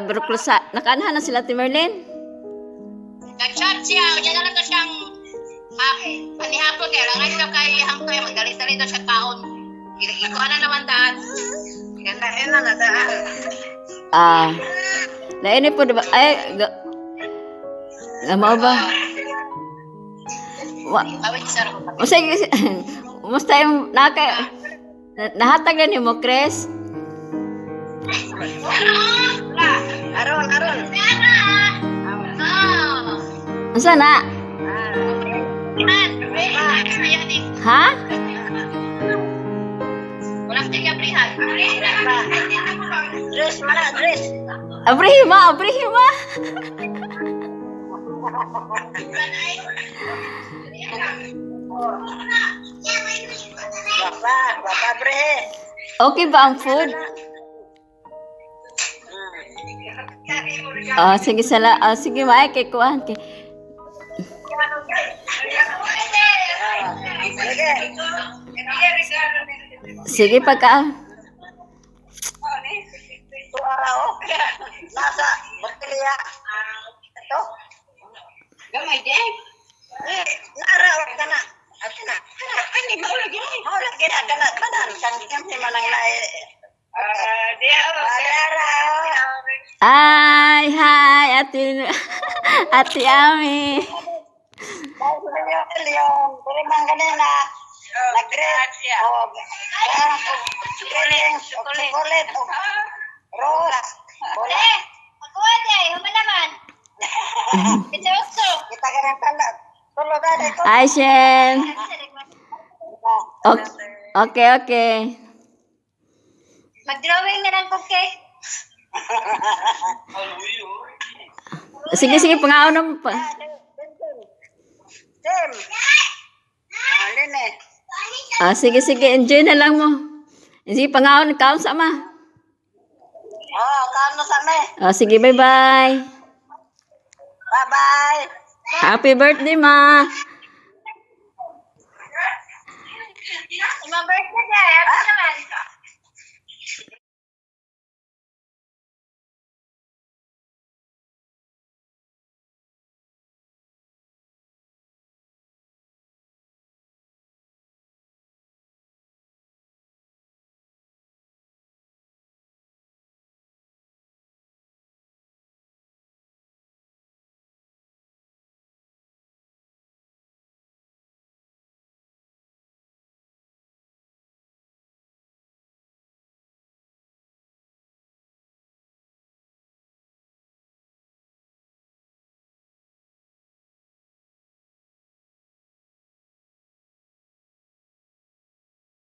Bruklusa. Nakaanahan na sila, Timerlin? Nag-chat siya. Diyan na lang to siyang panihapon kaya lang ito kay Hangtoy. Magdali-dali to siya kaon. Ikuha na naman daan. Ganda na daan. Lain po, diba? Ay, lama ba? Awit sa ro. Musta yung nahatag na niyo mo, Chris? Aron. Asa na? Ha? Walang tiga prihan. Dress. Abrihima. Bapa bre. Okay ba ang food? Sige sige maay kay kuan kay. Sige pagka. Ito araw. Nasa baterya. Ito. Gamay din. Araw ka na. Atina. Ani maulag yun. Maulag yun. Kana. Kanan. Sangkam si manang lae. Hi, Ate Ami. Leon, pero mang kanina. Nag-great. Chocolate. Rose. Bola. Magkuha day. Human naman. Kita ka ng talag. Tulo dali ko. Hi, Shen. Okay. Mag-drawing na lang cupcake. Sige, pangaon na mo pa. Tim. Alin Sige, enjoy na lang mo. Sige, pangaon sama. Kano sa me. Sige, bye-bye. Bye-bye. Happy birthday, ma. Ima birthday, happy naman.